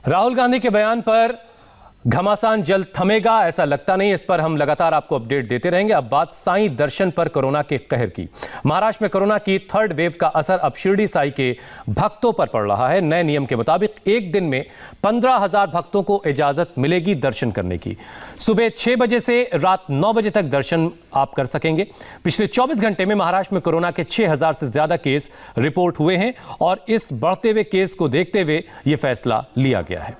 राहुल गांधी के बयान पर घमासान जल्द थमेगा ऐसा लगता नहीं। इस पर हम लगातार आपको अपडेट देते रहेंगे। अब बात साईं दर्शन पर कोरोना के कहर की। महाराष्ट्र में कोरोना की थर्ड वेव का असर अब शिरडी साईं के भक्तों पर पड़ रहा है। नए नियम के मुताबिक एक दिन में 15,000 भक्तों को इजाजत मिलेगी दर्शन करने की। सुबह 6 बजे से रात 9 बजे तक दर्शन आप कर सकेंगे। पिछले 24 घंटे में महाराष्ट्र में कोरोना के 6,000 से ज्यादा केस रिपोर्ट हुए हैं और इस बढ़ते हुए केस को देखते हुए यह फैसला लिया गया है।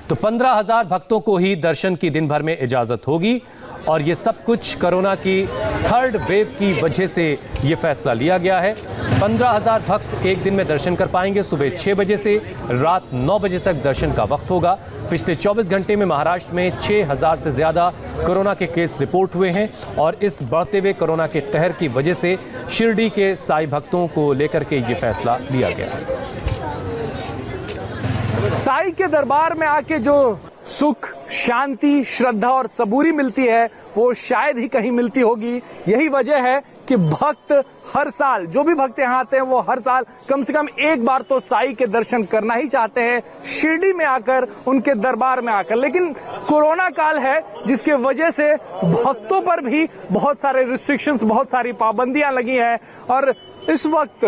तो 15,000 भक्तों को ही दर्शन की दिन भर में इजाजत होगी और यह सब कुछ कोरोना की थर्ड वेव की वजह से यह फैसला लिया गया है। 15,000 भक्त एक दिन में दर्शन कर पाएंगे। सुबह 6 बजे से रात 9 बजे तक दर्शन का वक्त होगा। पिछले 24 घंटे में महाराष्ट्र में 6,000 से ज्यादा कोरोना के केस रिपोर्ट हुए हैं और इस बढ़ते हुए कोरोना के कहर की वजह से शिरडी के साईं भक्तों को लेकर के यह फैसला लिया गया है। साईं के दरबार में आके जो सुख, शांति, श्रद्धा और सबूरी मिलती है वो शायद ही कहीं मिलती होगी। यही वजह है कि भक्त हर साल, जो भी भक्त यहाँ आते हैं वो हर साल कम से कम एक बार तो साईं के दर्शन करना ही चाहते हैं, शिरडी में आकर, उनके दरबार में आकर। लेकिन कोरोना काल है जिसके वजह से भक्तों पर भी बहुत सारे रिस्ट्रिक्शंस, बहुत सारी पाबंदियां लगी हैं और इस वक्त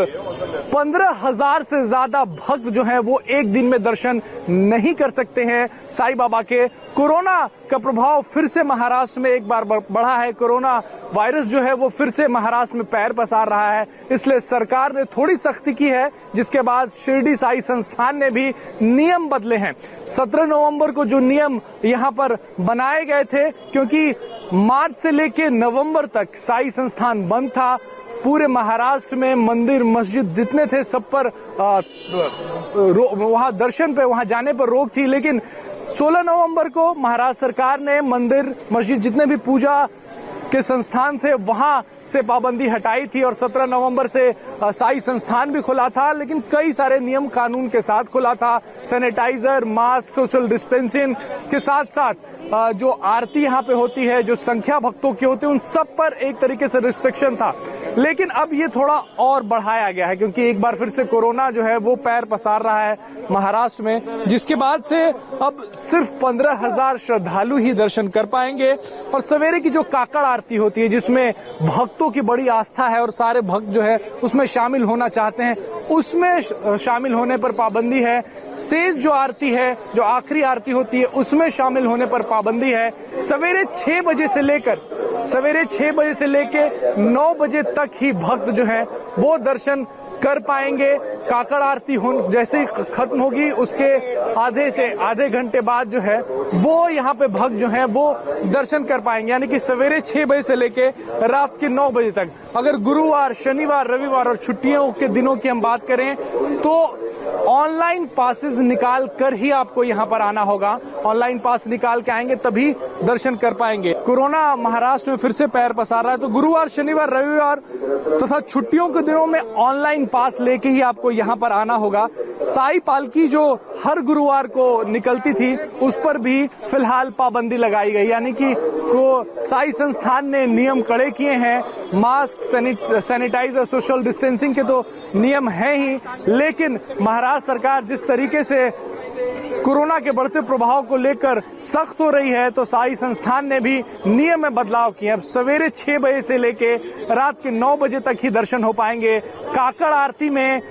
15,000 से ज्यादा भक्त जो हैं वो एक दिन में दर्शन नहीं कर सकते हैं साईं बाबा के। कोरोना का प्रभाव फिर से महाराष्ट्र में एक बार बढ़ा है। कोरोना वायरस जो है वो फिर से महाराष्ट्र में पैर पसार रहा है, इसलिए सरकार ने थोड़ी सख्ती की है, जिसके बाद शिरडी साईं संस्थान ने भी नियम बदले हैं। 17 नवंबर को जो नियम यहाँ पर बनाए गए थे, क्योंकि मार्च से लेकर नवंबर तक साईं संस्थान बंद था, पूरे महाराष्ट्र में मंदिर, मस्जिद जितने थे सब पर वहां दर्शन पे, वहां जाने पर रोक थी। लेकिन 16 नवंबर को महाराष्ट्र सरकार ने मंदिर, मस्जिद, जितने भी पूजा के संस्थान थे वहां से पाबंदी हटाई थी और 17 नवंबर से साईं संस्थान भी खुला था, लेकिन कई सारे नियम कानून के साथ खुला था। सैनिटाइजर, मास्क, सोशल डिस्टेंसिंग के साथ साथ जो आरती यहाँ पे होती है, जो संख्या भक्तों की होती है, उन सब पर एक तरीके से रिस्ट्रिक्शन था। लेकिन अब ये थोड़ा और बढ़ाया गया है, क्योंकि एक बार फिर से कोरोना जो है वो पैर पसार रहा है महाराष्ट्र में, जिसके बाद से अब सिर्फ 15,000 श्रद्धालु ही दर्शन कर पाएंगे। और सवेरे की जो काकड़ आरती होती है, जिसमें भक्तों की बड़ी आस्था है और सारे भक्त जो है उसमें शामिल होना चाहते हैं, उसमें शामिल होने पर पाबंदी है। शेष जो आरती है, जो आखिरी आरती होती है, उसमें शामिल होने पर पाबंदी है। सवेरे 6 बजे से लेकर 9 बजे तक ही भक्त जो है वो दर्शन कर पाएंगे। काकड़ आरती जैसे ही खत्म होगी उसके आधे घंटे बाद जो है वो यहाँ पे भक्त जो है वो दर्शन कर पाएंगे, यानी कि सवेरे 6 बजे से लेके रात के 9 बजे तक। अगर गुरुवार, शनिवार, रविवार और छुट्टियों के दिनों की हम बात करें तो ऑनलाइन पासेस निकाल कर ही आपको यहाँ पर आना होगा। ऑनलाइन पास निकाल के आएंगे तभी दर्शन कर पाएंगे। कोरोना महाराष्ट्र में फिर से पैर पसार रहा है, तो गुरुवार, शनिवार, रविवार तथा छुट्टियों के दिनों में ऑनलाइन पास लेके ही आपको यहाँ पर आना होगा। साईं पालकी जो हर गुरुवार को निकलती थी उस पर भी फिलहाल पाबंदी लगाई गई, यानी कि साईं संस्थान ने नियम कड़े किए हैं। मास्क, सैनिटाइजर, सोशल डिस्टेंसिंग के तो नियम है ही, लेकिन महाराष्ट्र सरकार जिस तरीके से कोरोना के बढ़ते प्रभाव को लेकर सख्त हो रही है, तो साईं संस्थान ने भी नियम में बदलाव किए। अब सवेरे 6 बजे से लेके रात के 9 बजे तक ही दर्शन हो पाएंगे। काकड़ आरती में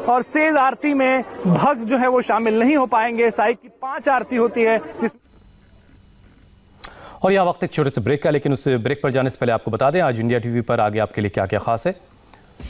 और सेज आरती में भक्त जो है वो शामिल नहीं हो पाएंगे। साईं की 5 आरती होती है। और यह वक्त एक छोटे से ब्रेक का, लेकिन उस ब्रेक पर जाने से पहले आपको बता दें आज इंडिया टीवी पर आगे आपके लिए क्या क्या खास है।